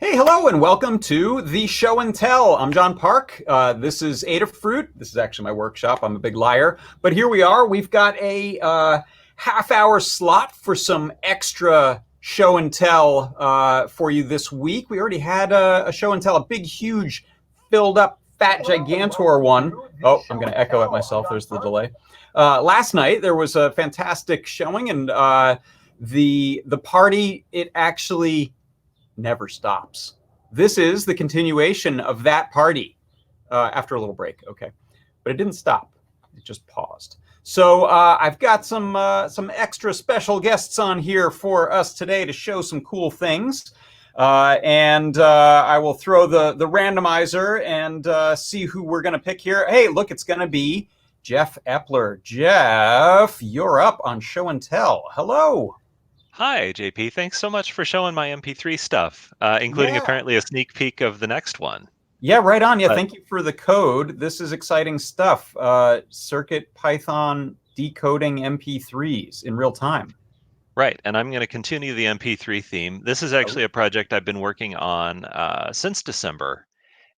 Hey, hello, and welcome to the Show and Tell. I'm John Park. This is Adafruit. This is actually my workshop. I'm a big liar. But here we are. We've got a half-hour slot for some extra show and tell for you this week. We already had a show and tell, a big, huge, filled-up, fat, gigantor one. Oh, I'm going to echo it myself. There's the delay. Last night, there was a fantastic showing, and the party, it actually never stops. This is the continuation of that party after a little break. Okay, but it didn't stop. It just paused. So I've got some extra special guests on here for us today to show some cool things. And I will throw the randomizer and see who we're going to pick here. Hey, look, it's going to be Jeff Epler. Jeff, you're up on Show and Tell. Hello. Hi, JP. Thanks so much for showing my MP3 stuff, including Yeah. apparently a sneak peek of the next one. Yeah, right on. Yeah, But, thank you for the code. This is exciting stuff. Circuit Python decoding MP3s in real time. right, and I'm going to continue the MP3 theme. This is actually a project I've been working on since December,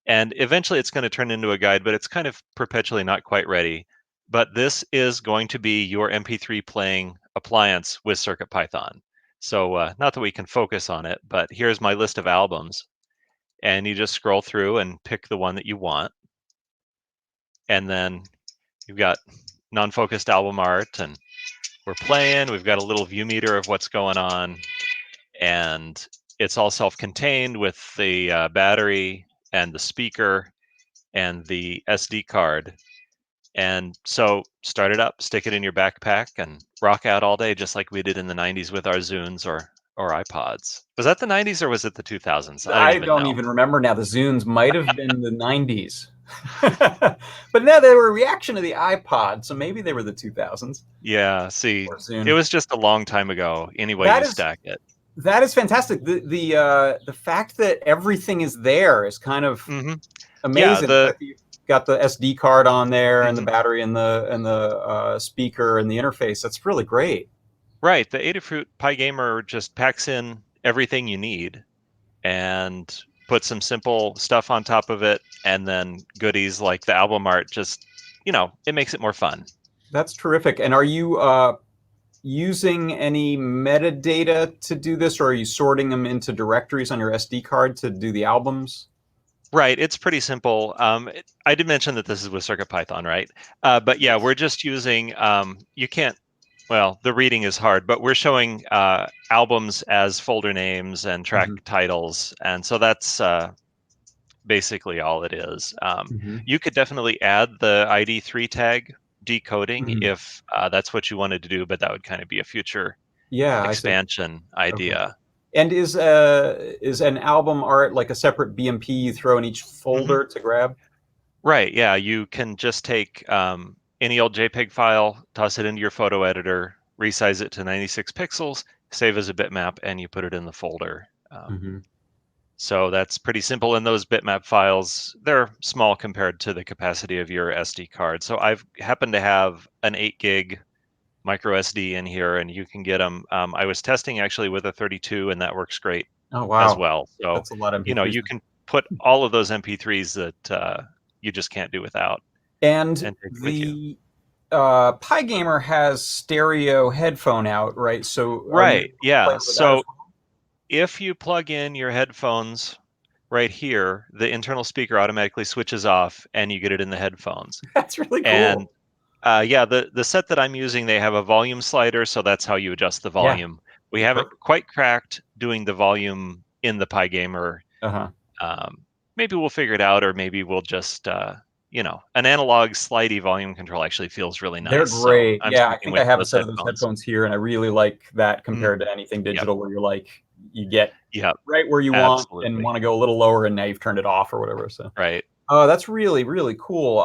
and eventually it's going to turn into a guide, but it's kind of perpetually not quite ready. But this is going to be your MP3 playing appliance with Circuit Python. So not that we can focus on it, but here's my list of albums. And you just scroll through and pick the one that you want. And then you've got non-focused album art, and we're playing. We've got a little view meter of what's going on, and it's all self-contained with the battery and the speaker and the SD card. And so start it up, stick it in your backpack, and rock out all day, just like we did in the 90s with our Zunes or iPods. Was that the 90s or was it the 2000s? I don't I even don't know. even remember now. The Zunes might have been the 90s. But now they were a reaction to the iPod, so maybe they were the 2000s. Yeah, see, Or it Zune. was just a long time ago. Any way That you is stack it. that is fantastic. The fact that everything is there is kind of hmm Yeah, amazing. The the fact that you've got the SD card on there and the mhm. battery and the speaker and the interface. That's really great. Right, the Adafruit PyGamer just packs in everything you need and puts some simple stuff on top of it, and then goodies like the album art. Just it makes it more fun. That's terrific. And are you using any metadata to do this, or are you sorting them into directories on your SD card to do the albums? Right, it's pretty simple. I did mention that this is with CircuitPython, right? But yeah, we're just using. You can't. Well, the reading is hard, but we're showing albums as folder names and track Mm-hmm. titles, and so that's basically all it is. Mm-hmm. You could definitely add the ID3 tag decoding Mm-hmm. if that's what you wanted to do, but that would kind of be a future Yeah, I see. expansion Okay. idea. And is an album art like a separate BMP you throw in each hmm folder to grab? Right, yeah, you can just take any old JPEG file, toss it into your photo editor, resize it to 96 pixels, save as a bitmap, and you put it in the folder. Mm-hmm. So that's pretty simple. And those bitmap files, they're small compared to the capacity of your SD card. So I've happened to have an 8 gig micro SD in here, and you can get them. I was testing actually with a 32, and that works great Oh as wow, well. So, that's a lot of MP3s. you can put all of those MP3s that you just can't do without And and take it with you. the PyGamer has stereo headphone out, right? So are you Right. able to play Yeah. over that as So if you plug in your headphones right here, the internal speaker automatically switches off and you get it in the headphones. well? That's really And cool. yeah, the set that I'm using, they have a volume slider, so that's how you adjust the Yeah, volume. We haven't perfect. quite cracked doing the volume in the PyGamer. Uh-huh. Maybe we'll figure it out, or maybe we'll just an analog slidey volume control actually feels really They're nice. So great. I'm Yeah, I sticking think I with have a those set of those headphones. headphones here, and I really like that Mm, compared to anything yep, digital where you're like you get yep, right where you want and absolutely. want to go a little lower, and now you've turned it off or whatever. So, Right. that's really really cool.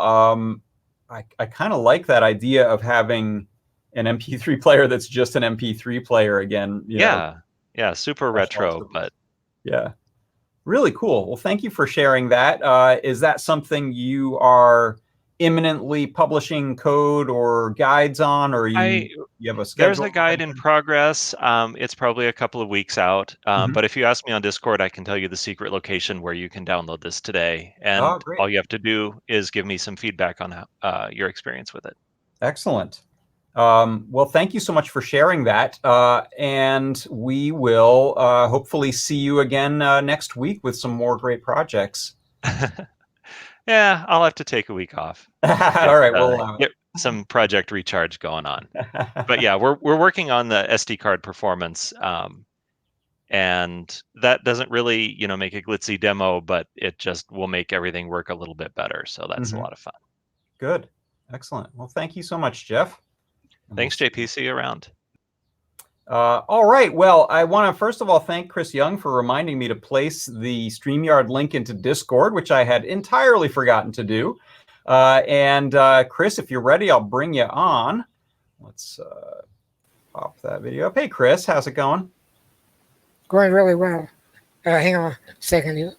I kind of like that idea of having an MP3 player that's just an MP3 player again. Yeah. Yeah. Super Professional. retro, but Yeah. Really cool. Well, thank you for sharing that. Is that something you are imminently publishing code or guides on, or you have a There's schedule? a guide in progress. It's probably a couple of weeks out. Mhm. But if you ask me on Discord, I can tell you the secret location where you can download this today. Oh, And great. all you have to do is give me some feedback on how, your experience with it. Excellent. Well, thank you so much for sharing that. And we will hopefully see you again next week with some more great projects. Yeah, I'll have to take a week off. All right, we'll allow Get some project recharge going on. But yeah, we're working on the SD card performance, and that doesn't really, make a glitzy demo, but it just will make everything work a little bit better. So that's a Mhm. lot of fun. Good. Excellent. Well, thank you so much, Jeff. And we'll Thanks, see JP. See you around. all right. Well, I want to first of all thank Chris Young for reminding me to place the StreamYard link into Discord, which I had entirely forgotten to do. And Chris, if you're ready, I'll bring you on. Let's pop that video up. Hey, Chris, how's it going? Going really well. Hang on a second here.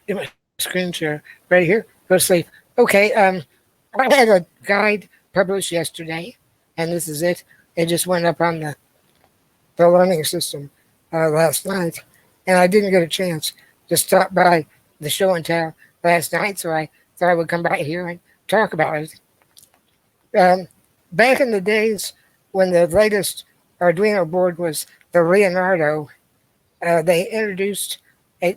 Get my screen share right here. Go to sleep. Okay. I had a guide published yesterday, and this is it. It just went up on the learning system last night, and I didn't get a chance to stop by the show and tell last night, so I thought I would come by here and talk about it. Back in the days when the latest Arduino board was the Leonardo, they introduced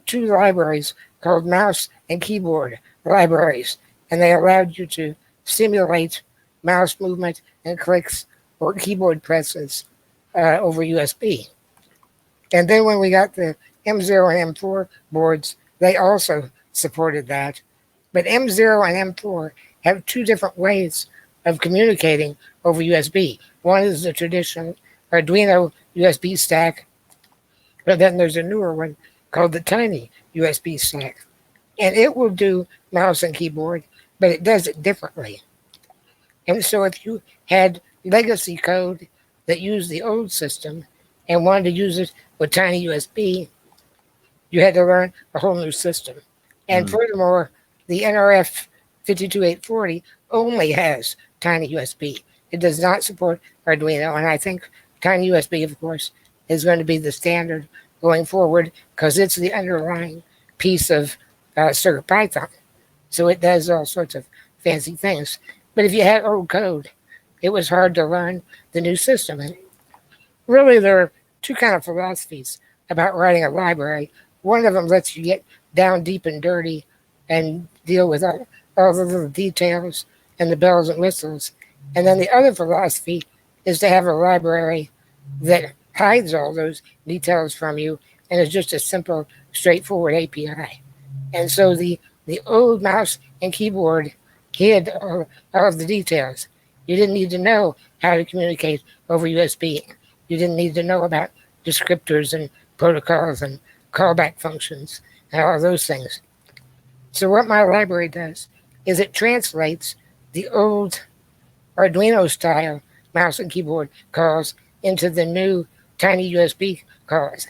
two libraries called mouse and keyboard libraries, and they allowed you to simulate mouse movement and clicks or keyboard presses over USB. And then when we got the M0 and M4 boards, they also supported that. But M0 and M4 have two different ways of communicating over USB. One is the traditional Arduino USB stack, but then there's a newer one called the Tiny USB stack. And it will do mouse and keyboard, but it does it differently. And so if you had legacy code that used the old system and wanted to use it with Tiny USB, you had to learn a whole new system. And furthermore, the NRF 52840 only has Tiny USB. It does not support Arduino, and I think Tiny USB, of course, is going to be the standard going forward because it's the underlying piece of CircuitPython. So it does all sorts of fancy things. But if you had old code, it was hard to learn the new system. And really, there are two kind of philosophies about writing a library. One of them lets you get down deep and dirty and deal with all the little details and the bells and whistles. And then the other philosophy is to have a library that hides all those details from you and is just a simple, straightforward API. And so the old mouse and keyboard hid all of the details. You didn't need to know how to communicate over USB. You didn't need to know about descriptors and protocols and callback functions and all those things. So what my library does is it translates the old Arduino style mouse and keyboard calls into the new Tiny USB calls.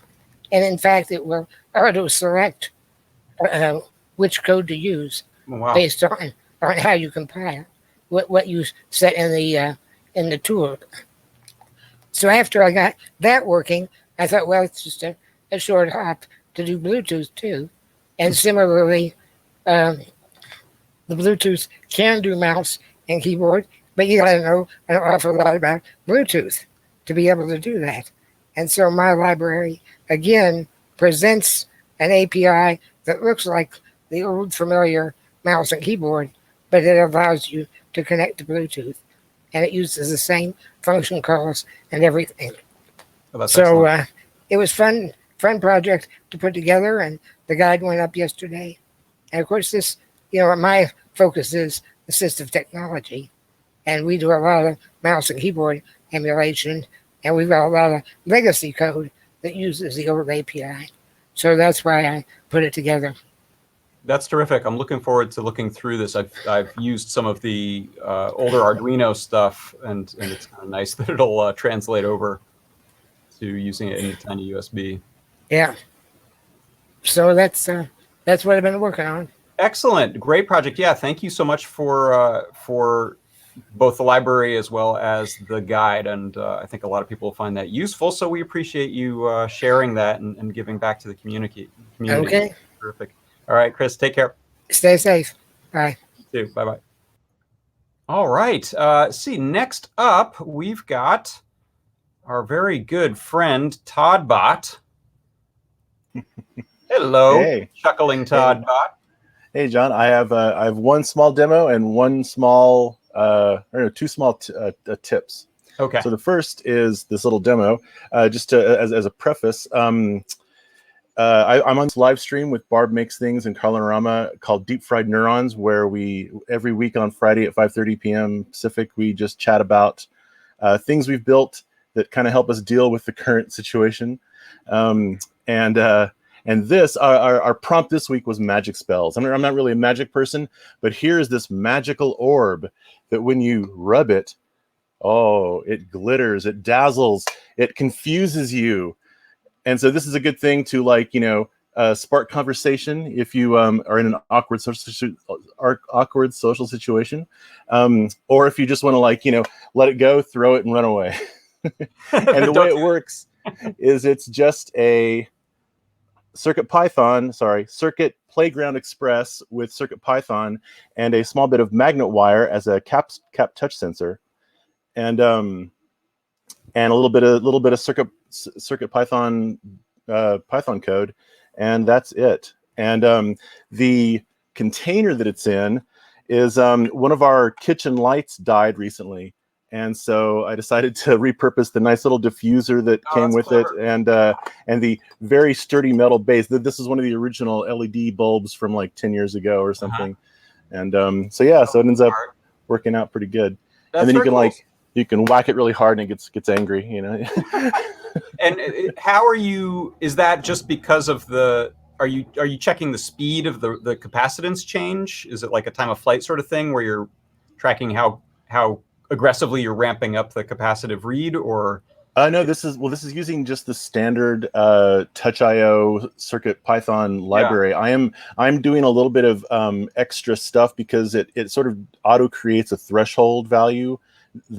And in fact, it will auto select which code to use based on how you compile, what you set in the tool. So after I got that working, I thought, well, it's just a short hop to do Bluetooth too. And similarly, the Bluetooth can do mouse and keyboard, but you got to know an awful lot about Bluetooth to be able to do that. And so my library, again, presents an API that looks like the old familiar mouse and keyboard, but it allows you to connect to Bluetooth. And it uses the same function calls and everything. Oh, so it was fun project to put together, and the guide went up yesterday. And of course, this, my focus is assistive technology, and we do a lot of mouse and keyboard emulation, and we've got a lot of legacy code that uses the old API. So that's why I put it together. That's terrific. I'm looking forward to looking through this. I've used some of the older Arduino stuff, and it's kind of nice that it'll translate over to using it in the Tiny USB. Yeah. So that's what I've been working on. Excellent, great project. Yeah, thank you so much for both the library as well as the guide, and I think a lot of people will find that useful. So we appreciate you sharing that and giving back to the community. Okay. Terrific. All right, Chris, take care. Stay safe. Bye. You too. Bye bye. All right. See, next up we've got our very good friend Todd Bot. Hello, Hey. chuckling Todd Bot. Hey, John. I have one small demo and one small, two small tips. Okay. So the first is this little demo, just as a preface. I'm on this live stream with Barb Makes Things and Carlinarama called Deep Fried Neurons, where we every week on Friday at 5:30 p.m. Pacific, we just chat about things we've built that kind of help us deal with the current situation. And this, our prompt this week was magic spells. I'm not really a magic person, but here's this magical orb that when you rub it, oh, it glitters, it dazzles, it confuses you. And so this is a good thing to, like, spark conversation if you are in an awkward social situation, or if you just want to, let it go, throw it, and run away. And the way it works is it's just a Circuit Playground Express with Circuit Python and a small bit of magnet wire as a cap touch sensor, and a little bit of Circuit Python Python code, and that's it. And the container that it's in is one of our kitchen lights died recently. And so I decided to repurpose the nice little diffuser that came with it, and the very sturdy metal base. This is one of the original LED bulbs from like 10 years ago or something. And so it ends up working out pretty good. And then you can you can whack it really hard and it gets angry, And how are you? Is that just because of the? Are you checking the speed of the capacitance change? Is it like a time of flight sort of thing where you're tracking how aggressively you're ramping up the capacitive read, or? No, this is using just the standard touch.io Circuit Python library. Yeah. I'm doing a little bit of extra stuff because it sort of auto creates a threshold value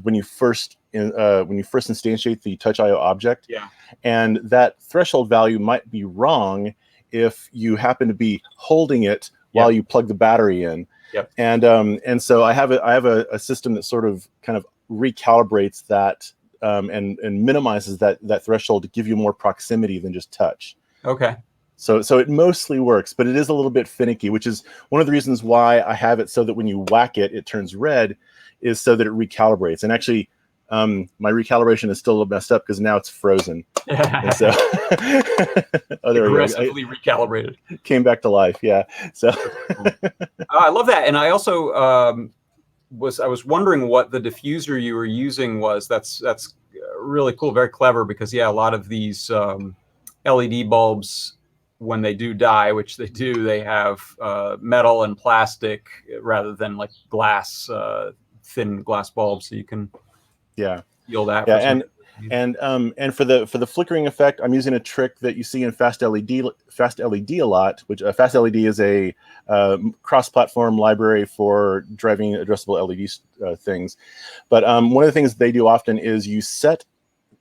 when you first instantiate the touch.io object. Yeah. And that threshold value might be wrong if you happen to be holding it while you plug the battery in. Yep. And so I have a system that sort of kind of recalibrates that and minimizes that threshold to give you more proximity than just touch. Okay. So it mostly works, but it is a little bit finicky, which is one of the reasons why I have it so that when you whack it, it turns red, is so that it recalibrates. And actually, my recalibration is still a little messed up because now it's frozen. And so aggressively recalibrated. Came back to life, yeah. So I love that, and I also was wondering what the diffuser you were using was. That's really cool, very clever, because a lot of these LED bulbs, when they do die, which they do, they have metal and plastic rather than like glass, thin glass bulbs, so you can feel that. Yeah, and for the flickering effect, I'm using a trick that you see in Fast LED a lot, which Fast LED is a cross-platform library for driving addressable LED things. But one of the things they do often is you set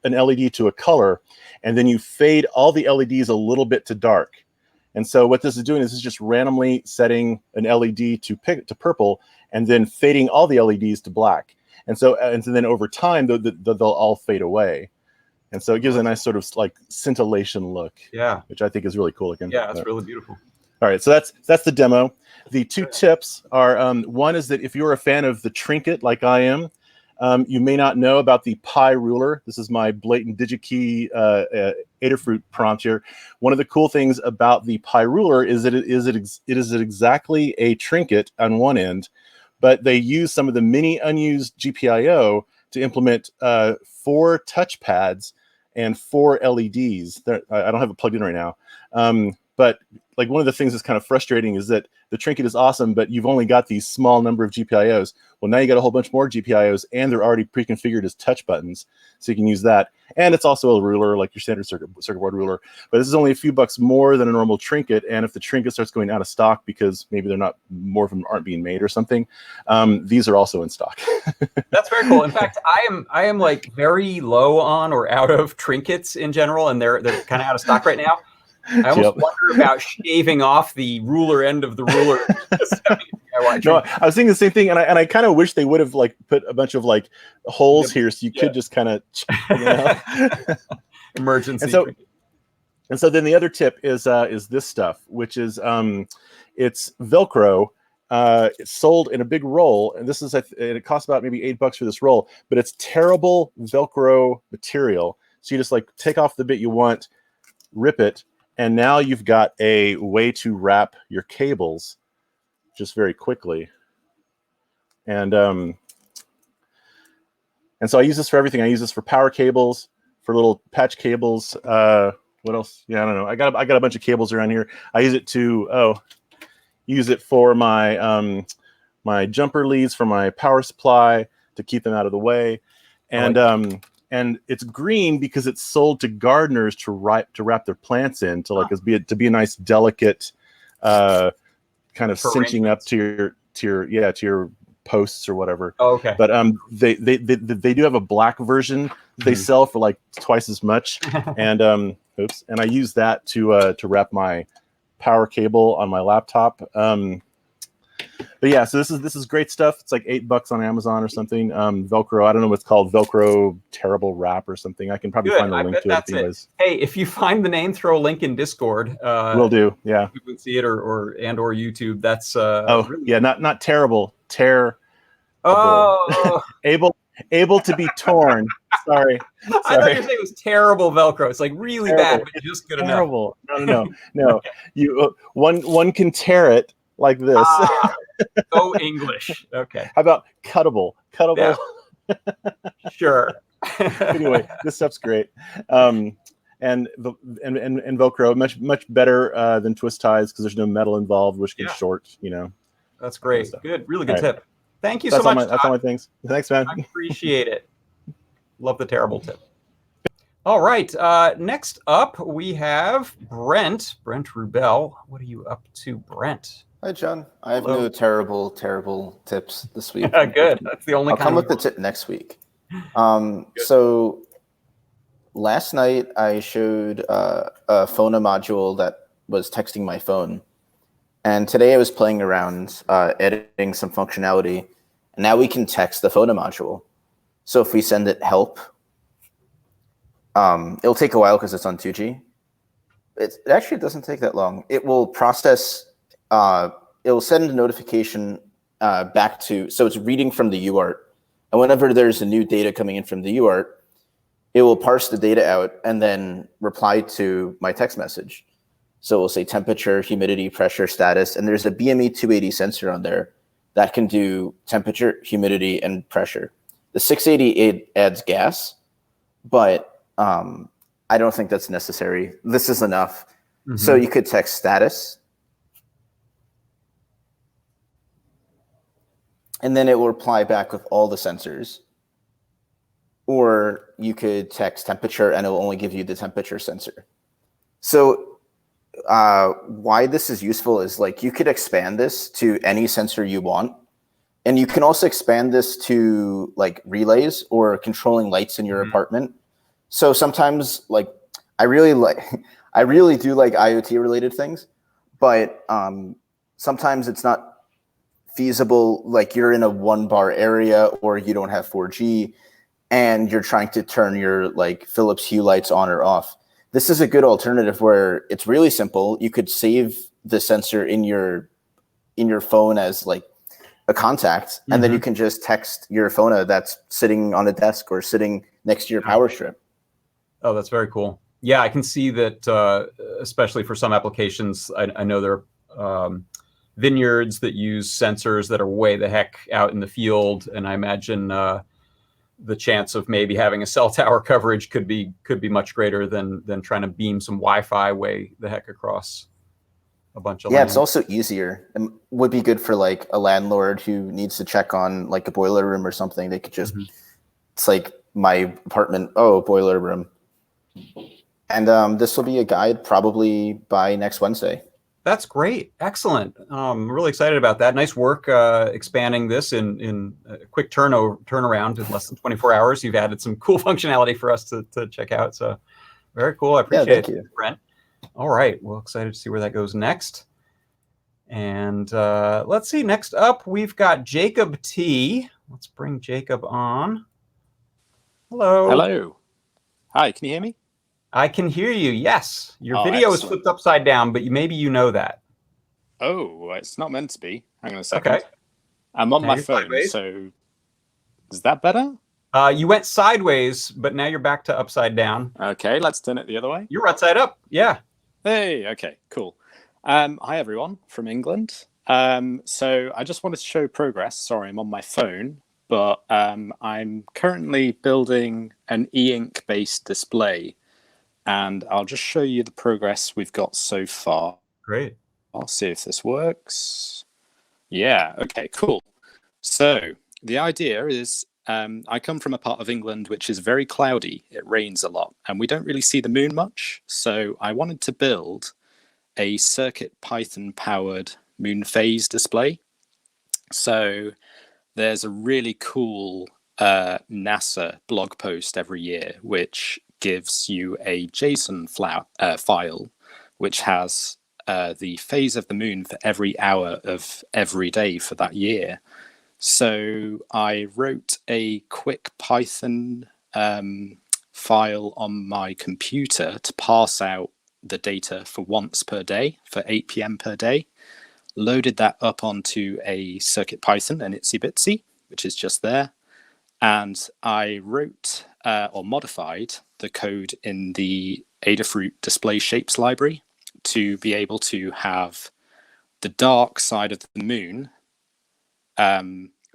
an LED to a color, and then you fade all the LEDs a little bit to dark. And so what this is doing is it's just randomly setting an LED to purple, and then fading all the LEDs to black. And so then over time, they'll all fade away. And so it gives a nice sort of like scintillation look. Yeah. Which I think is really cool again. Yeah, that's really beautiful. All right, so that's the demo. The two tips are, one is that if you're a fan of the trinket like I am, you may not know about the Pi ruler. This is my blatant digikey Adafruit prompt here. One of the cool things about the Pi ruler is that it is exactly a trinket on one end, but they use some of the mini unused GPIO to implement 4 touchpads and 4 LEDs. I don't have it plugged in right now, But like one of the things that's kind of frustrating is that the trinket is awesome, but you've only got these small number of GPIOs. Well, now you got a whole bunch more GPIOs, and they're already pre-configured as touch buttons, so you can use that. And it's also a ruler, like your standard circuit board ruler. But this is only a few bucks more than a normal trinket. And if the trinket starts going out of stock because maybe they're not, more of them aren't being made or something, these are also in stock. That's very cool. In fact, I am like very low on or out of trinkets in general, and they're kind of out of stock right now. I almost wonder about shaving off the ruler end of the ruler. No, I was thinking the same thing, and I kind of wish they would have like put a bunch of like holes here, so you could just kind of, you know, emergency. And so then the other tip is this stuff, which is it's Velcro. It's sold in a big roll, and this is it costs about maybe $8 for this roll, but it's terrible Velcro material. So you just like take off the bit you want, rip it, and now you've got a way to wrap your cables just very quickly. And so I use this for everything. I use this for power cables, for little patch cables. What else? Yeah, I don't know. I got a bunch of cables around here. I use it to use it for my my jumper leads for my power supply to keep them out of the way. And and it's green because it's sold to gardeners to wrap their plants in, to like to be a nice delicate kind of cinching up to your posts or whatever. Oh, okay. But they do have a black version they sell for like twice as much, and and I use that to wrap my power cable on my laptop. But yeah, so this is great stuff. It's like $8 on Amazon or something. Velcro, I don't know what it's called, Velcro Terrible Wrap or something. I can probably find a link to it anyways. Hey, if you find the name, throw a link in Discord. Will do. Yeah. You can see it or YouTube. That's really yeah, not terrible. Oh, able to be torn. Sorry. I thought you were saying it was terrible Velcro. It's like really bad, but just good enough. No. You one can tear it like this. So English. Okay. How about cuttable? Yeah. Sure. Anyway, this stuff's great. And Velcro much better than twist ties because there's no metal involved, which can short. You know. That's great. Good. Really good tip. Thank you so much. That's all my things. Thanks, man. I appreciate it. Love the terrible tip. All right. Next up, we have Brent Rubel. What are you up to, Brent? Hi, John. I have no terrible tips this week. Good. That's the only. I'll come with the tip next week. So last night I showed a Phono module that was texting my phone, and today I was playing around editing some functionality, and now we can text the Phono module. So if we send it help, it'll take a while because it's on 2G. It actually doesn't take that long. It will process. It will send a notification back to, so it's reading from the UART. And whenever there's a new data coming in from the UART, it will parse the data out and then reply to my text message. So we'll say temperature, humidity, pressure, status, and there's a BME 280 sensor on there that can do temperature, humidity, and pressure. The 680 adds gas, but I don't think that's necessary. This is enough. So you could text status, and then it will reply back with all the sensors. Or you could text temperature, and it will only give you the temperature sensor. So why this is useful is like you could expand this to any sensor you want. And you can also expand this to like relays or controlling lights in your apartment. So sometimes like I really do like IoT related things, but sometimes it's not feasible. Like you're in a 1 bar area or you don't have 4G and you're trying to turn your like Philips Hue lights on or off. This is a good alternative where it's really simple. You could save the sensor in your phone as like a contact, and then you can just text your phone that's sitting on a desk or sitting next to your power strip. Oh, that's very cool. Yeah, I can see that, especially for some applications. I know there are vineyards that use sensors that are way the heck out in the field, and I imagine the chance of maybe having a cell tower coverage could be much greater than trying to beam some Wi-Fi way the heck across a bunch of Yeah, land. it's also easier and would be good for like a landlord who needs to check on like a boiler room or something. They could just, it's like my apartment, oh, boiler room. And this will be a guide probably by next Wednesday. That's great. Excellent. I'm really excited about that. Nice work expanding this in a quick turnaround in less than 24 hours. You've added some cool functionality for us to check out. So very cool. I appreciate thank it, you. Brent. All right. Well, excited to see where that goes next. And let's see. Next up, we've got Jacob T. Let's bring Jacob on. Hello. Hello. Hi, can you hear me? I can hear you. Yes. Your Oh, video is excellent. flipped upside down, but maybe you know that. Oh, it's not meant to be. Hang on a second. Okay. I'm on Now my you're phone, sideways. so is that better? You went sideways, but now you're back to upside down. Okay, let's turn it the other way. You're right side up. Yeah. Hey, okay, cool. Hi, everyone from England. So I just wanted to show progress. Sorry, I'm on my phone, but I'm currently building an e-ink based display, and I'll just show you the progress we've got so far. Great. I'll see if this works. Yeah, okay, cool. So the idea is I come from a part of England which is very cloudy. It rains a lot, and we don't really see the moon much. So I wanted to build a CircuitPython powered moon phase display. So there's a really cool NASA blog post every year which gives you a JSON file which has the phase of the moon for every hour of every day for that year. So I wrote a quick Python file on my computer to parse out the data for once per day, for 8 p.m. per day, loaded that up onto a CircuitPython, an itsy bitsy, which is just there. And I wrote or modified the code in the Adafruit display shapes library to be able to have the dark side of the moon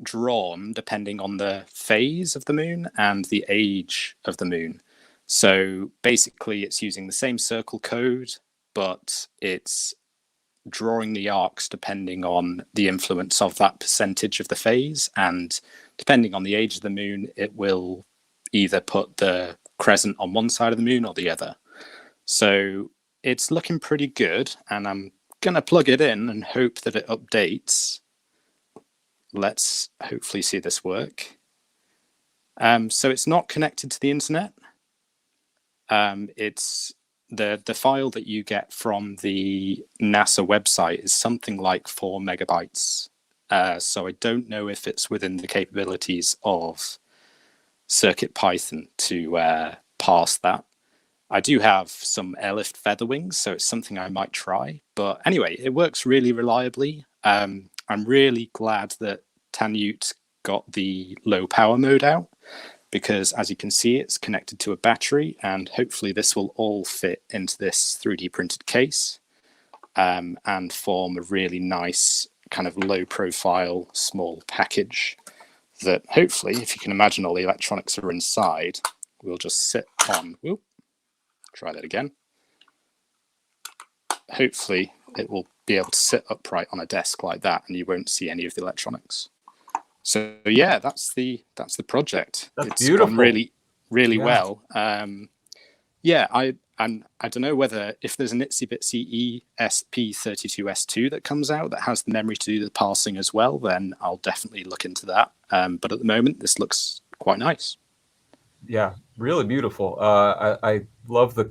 drawn depending on the phase of the moon and the age of the moon. So basically it's using the same circle code, but it's drawing the arcs depending on the influence of that percentage of the phase, and depending on the age of the moon it will either put the crescent on one side of the moon or the other. So it's looking pretty good, and I'm gonna plug it in and hope that it updates. Let's hopefully see this work. So it's not connected to the internet. It's the file that you get from the NASA website is something like 4 megabytes. So I don't know if it's within the capabilities of CircuitPython to parse that. I do have some airlift feather wings, so it's something I might try. But anyway, it works really reliably. I'm really glad that Newt got the low power mode out, because as you can see, it's connected to a battery, and hopefully this will all fit into this 3D printed case and form a really nice kind of low profile small package that hopefully, if you can imagine all the electronics are inside, we'll just sit on. Whoop, try that again. Hopefully it will be able to sit upright on a desk like that, and you won't see any of the electronics. So yeah, that's the project. That's it's beautiful. Gone really well. Yeah, I don't know whether if there's an itsy bitsy ESP32S2 that comes out that has the memory to do the parsing as well, then I'll definitely look into that. But at the moment, this looks quite nice. Yeah, really beautiful. I love the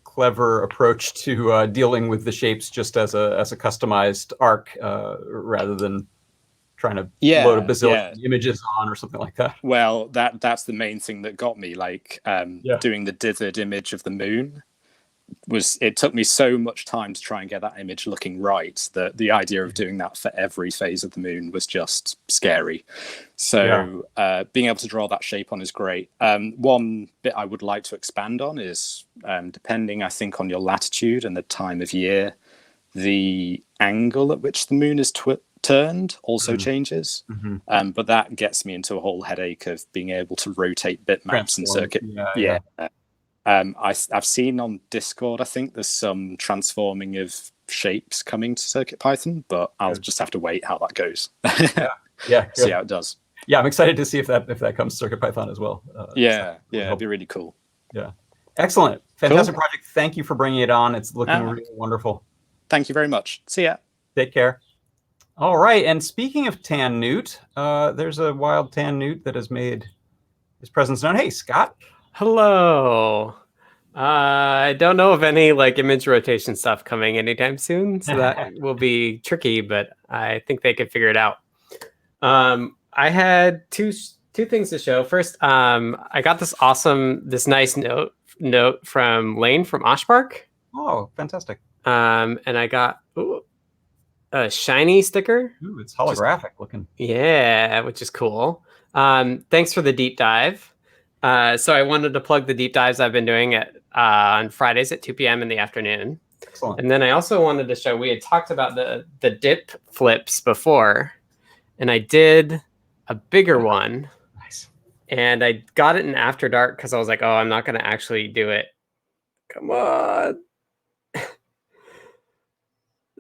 clever approach to dealing with the shapes just as a customized arc rather than trying to load a bazillion images on or something like that. Well, that's the main thing that got me, like doing the dithered image of the moon. It took me so much time to try and get that image looking right that the idea of doing that for every phase of the moon was just scary. So being able to draw that shape on is great. One bit I would like to expand on is depending, I think, on your latitude and the time of year, the angle at which the moon is turned also changes. But that gets me into a whole headache of being able to rotate bitmaps and circuit. I've seen on Discord, I think there's some transforming of shapes coming to CircuitPython, but I'll just have to wait how that goes. Yeah. See how it does. Yeah, I'm excited to see if that comes to CircuitPython as well. It'd be really cool. Yeah. Excellent. Fantastic project. Thank you for bringing it on. It's looking really wonderful. Thank you very much. See ya. Take care. All right. And speaking of tan Newt, there's a wild tan Newt that has made his presence known. Hey, Scott. Hello. I don't know of any like image rotation stuff coming anytime soon, so that will be tricky, but I think they could figure it out. I had two things to show. First, I got this nice note from Lane from Oshpark. Oh, fantastic. And I got a shiny sticker. Ooh, it's holographic looking. Yeah, which is cool. Thanks for the deep dive. So I wanted to plug the deep dives I've been doing on Fridays at 2 p.m. in the afternoon. Excellent. And then I also wanted to show, we had talked about the dip flips before, and I did a bigger one. Nice. And I got it in After Dark because I was like, oh, I'm not going to actually do it. Come on.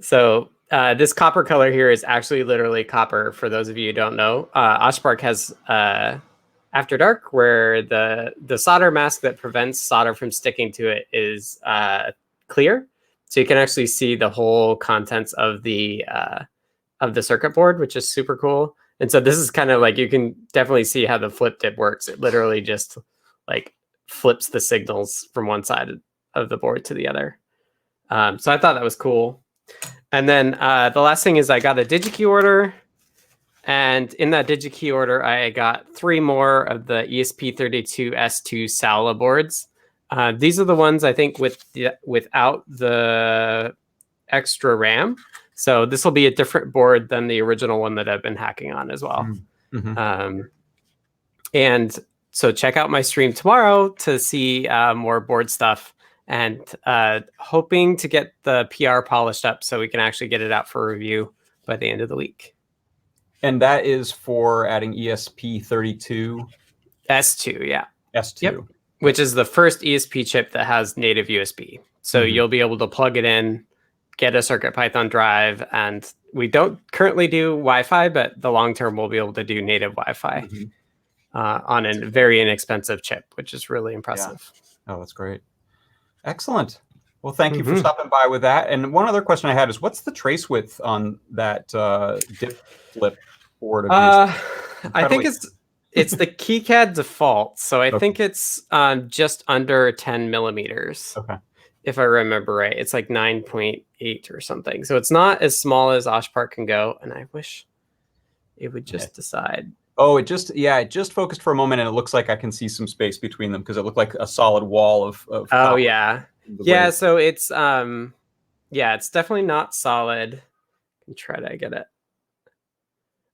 So this copper color here is actually literally copper, for those of you who don't know. Oshpark has After Dark, where the solder mask that prevents solder from sticking to it is clear. So you can actually see the whole contents of the circuit board, which is super cool. And so this is kind of like, you can definitely see how the flip dip works. It literally just like flips the signals from one side of the board to the other. So I thought that was cool. And then the last thing is I got a digikey order. And in that digikey order, I got 3 more of the ESP32S2 Sala boards. These are the ones I think without the extra RAM. So this will be a different board than the original one that I've been hacking on as well. Mm-hmm. And so check out my stream tomorrow to see more board stuff, and hoping to get the PR polished up so we can actually get it out for review by the end of the week. And that is for adding ESP32? S2, yeah. S2. Yep. Which is the first ESP chip that has native USB. So you'll be able to plug it in, get a CircuitPython drive, and we don't currently do Wi-Fi, but the long term we'll be able to do native Wi-Fi on a very inexpensive chip, which is really impressive. Yeah. Oh, that's great. Excellent. Well, thank you for stopping by with that. And one other question I had is, what's the trace width on that dip flip board? I think it's the KiCad default. So I think it's just under 10 millimeters. Okay. If I remember right. It's like 9.8 or something. So it's not as small as Oshpark can go. And I wish it would just decide. Oh, it just focused for a moment, and it looks like I can see some space between them because it looked like a solid wall of Oh, copper. yeah. Yeah, so it's it's definitely not solid. I can try to get it.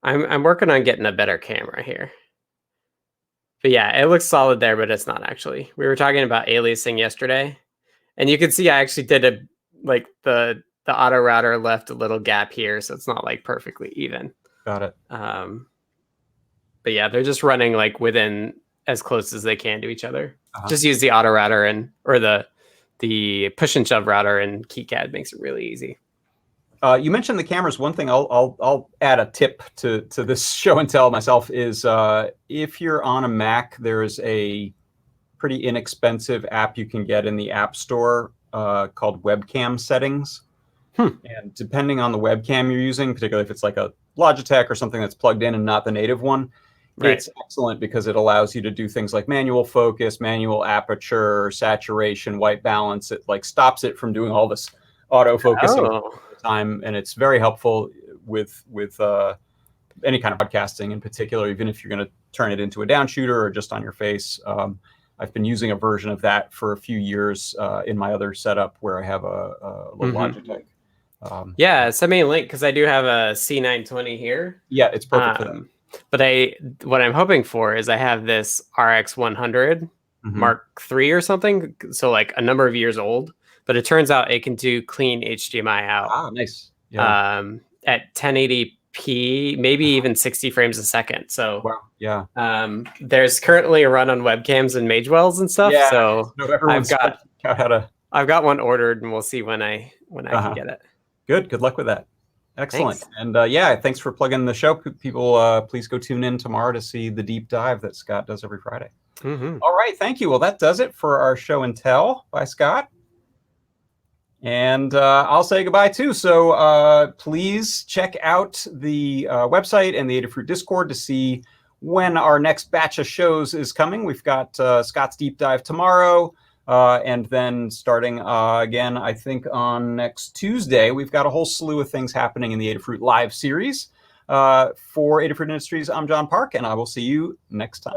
I'm working on getting a better camera here. But yeah, it looks solid there, but it's not actually. We were talking about aliasing yesterday, and you can see I actually did the auto router left a little gap here, so it's not like perfectly even. Got it. But yeah, they're just running like within as close as they can to each other. Just use the auto router or the push and shove router, and KiCad makes it really easy. You mentioned the cameras. One thing I'll add a tip to this show and tell myself is if you're on a Mac, there's a pretty inexpensive app you can get in the App Store called Webcam Settings. And depending on the webcam you're using, particularly if it's like a Logitech or something that's plugged in and not the native one, it's excellent because it allows you to do things like manual focus, manual aperture, saturation, white balance. It like stops it from doing all this auto focusing all the time, and it's very helpful with any kind of broadcasting in particular, even if you're going to turn it into a down shooter or just on your face. I've been using a version of that for a few years in my other setup where I have a little Logitech. Send me a link because I do have a C920 here. Yeah, it's perfect for that. But what I'm hoping for is I have this RX 100 Mark III or something, so like a number of years old. But it turns out it can do clean HDMI out. Ah, nice. Yeah. At 1080p, maybe even 60 frames a second. So wow. Yeah. There's currently a run on webcams and Magewells and stuff. Yeah. So I've got one ordered, and we'll see when I can get it. Good. Good luck with that. Excellent. Thanks. And yeah, thanks for plugging the show. People, please go tune in tomorrow to see the deep dive that Scott does every Friday. Mm-hmm. All right. Thank you. Well, that does it for our show and tell by Scott. And I'll say goodbye too. So please check out the website and the Adafruit Discord to see when our next batch of shows is coming. We've got Scott's Deep Dive tomorrow. And then starting again, I think on next Tuesday, we've got a whole slew of things happening in the Adafruit Live series. For Adafruit Industries, I'm John Park, and I will see you next time.